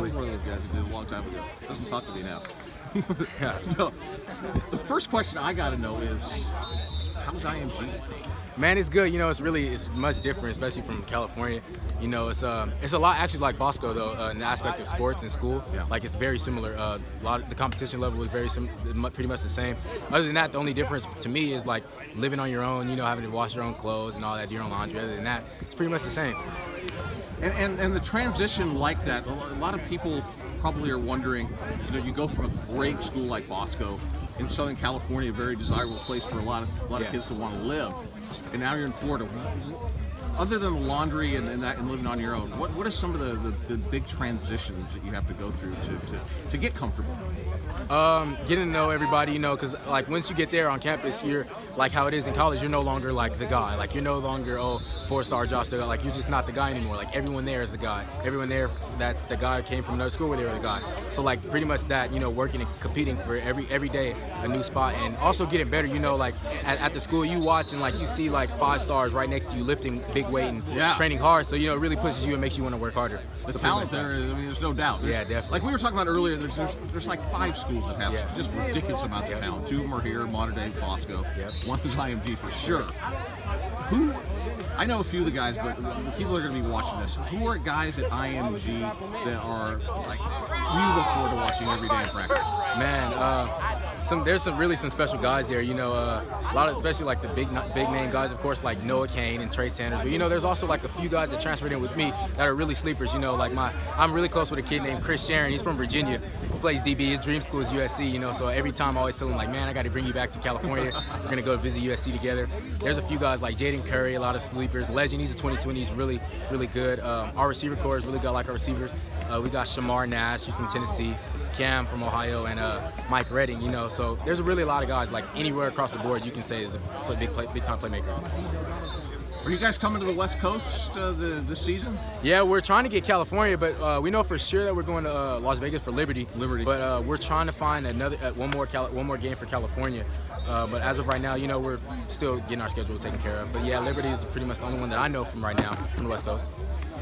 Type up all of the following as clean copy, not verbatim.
was one of those guys who did it a long time ago. Doesn't talk to me now. No. The first question I got to know is, how's IMG? Man, it's good. It's much different, especially from California. It's a lot actually like Bosco though, in the aspect of sports and school. Yeah. Like it's very similar. A lot of the competition level is pretty much the same. Other than that, the only difference to me is like living on your own. Having to wash your own clothes and all that, do your own laundry. Other than that, it's pretty much the same. And the transition like that, a lot of people probably are wondering, you go from a great school like Bosco in Southern California, a very desirable place for a lot of kids to want to live, and now you're in Florida. Other than the laundry and living on your own, what are some of the big transitions that you have to go through to get comfortable? Getting to know everybody, because like once you get there on campus, you're like how it is in college. You're no longer like the guy. Like you're no longer 4-star Joshua Delgado. Like you're just not the guy anymore. Like everyone there is the guy. Everyone there, that's the guy who came from another school where they were the guy. So like pretty much that, working and competing for every day a new spot, and also getting better. Like at the school you watch and like you see like 5 stars right next to you lifting big weight and training hard. So it really pushes you and makes you want to work harder. The talent there, there's no doubt. Yeah, definitely. Like we were talking about earlier, there's like 5 schools that have just ridiculous amounts of talent. 2 of them are here, modern day Bosco. One is IMG for sure. I know a few of the guys, but the people that are going to be watching this, who are guys at IMG that are like we look forward to watching every day in practice? Man, there's some special guys there. A lot of, especially like the big name guys, of course, like Noah Kane and Trey Sanders. But there's also like a few guys that transferred in with me that are really sleepers. I'm really close with a kid named Chris Sharon. He's from Virginia. He plays DB. His dream school is USC. So every time I always tell him like, man, I got to bring you back to California. We're gonna go visit USC together. There's a few guys like Jaden Curry, a lot of sleepers. Legend, he's a 2020. He's really good. Our receiver core is really good. I like our receivers. We got Shamar Nash. He's from Tennessee. Cam from Ohio, and Mike Redding, so there's really a lot of guys, like anywhere across the board you can say is a big time playmaker. Are you guys coming to the West Coast this season? Yeah, we're trying to get California, but we know for sure that we're going to Las Vegas for Liberty. But we're trying to find one more game for California. But as of right now, we're still getting our schedule taken care of. But yeah, Liberty is pretty much the only one that I know from right now from the West Coast.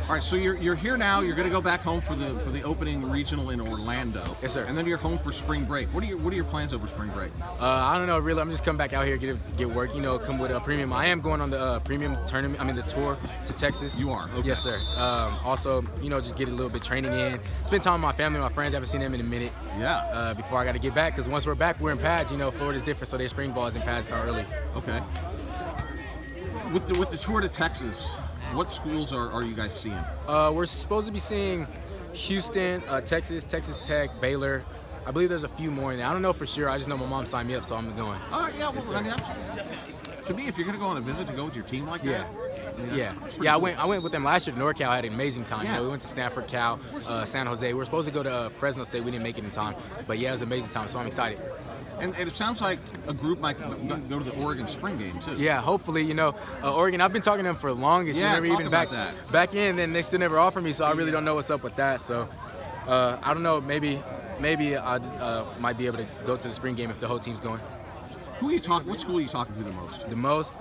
All right, so you're here now. You're going to go back home for the opening regional in Orlando. Yes, sir. And then you're home for spring break. What are your plans over spring break? I don't know, really. I'm just coming back out here, get work. Come with a premium. I am going on the premium tournament. The tour to Texas. You are. Okay. Yes, sir. Also, just get a little bit training in. Spend time with my family, my friends. I haven't seen them in a minute. Yeah. Before I got to get back, because once we're back, we're in pads. Florida's different, so their spring ball is in pads start early. Okay. With the tour to Texas, what schools are you guys seeing? We're supposed to be seeing Houston, Texas, Texas Tech, Baylor. I believe there's a few more in there. I don't know for sure. I just know my mom signed me up, so I'm going. All right, yeah. Well, that's to me. If you're going to go on a visit to go with your team like that. Yeah. I went with them last year to NorCal. I had an amazing time. Yeah. We went to Stanford, Cal, San Jose. We were supposed to go to Fresno State. We didn't make it in time, but yeah, it was an amazing time. So I'm excited. And it sounds like a group might go to the Oregon spring game too. Yeah, hopefully. Oregon. I've been talking to them for the longest. Yeah, even back in, and they still never offered me. So I really don't know what's up with that. So I don't know. Maybe I might be able to go to the spring game if the whole team's going. What school are you talking to the most? The most,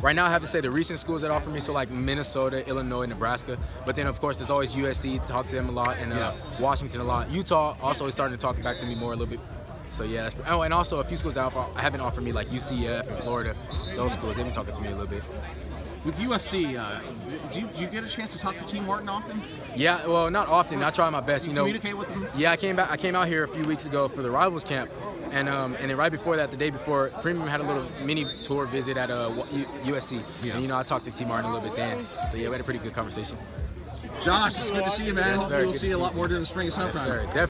right now I have to say the recent schools that offer me, so like Minnesota, Illinois, Nebraska. But then of course there's always USC, talk to them a lot, and Washington a lot. Utah also is starting to talk back to me more a little bit. So yeah, and also a few schools that haven't offered me, like UCF and Florida. Those schools, they've been talking to me a little bit. With USC, do you get a chance to talk to Team Martin often? Yeah, well, not often. I try my best. Communicate with them? Yeah, I came out here a few weeks ago for the Rivals camp, and then right before that, the day before, Premium had a little mini tour visit at USC. Yeah. And I talked to Team Martin a little bit then. So yeah, we had a pretty good conversation. Josh, it's good to see you, man. Yes, sir. We'll see you a lot more during the spring and summertime. Yes, sir. Definitely.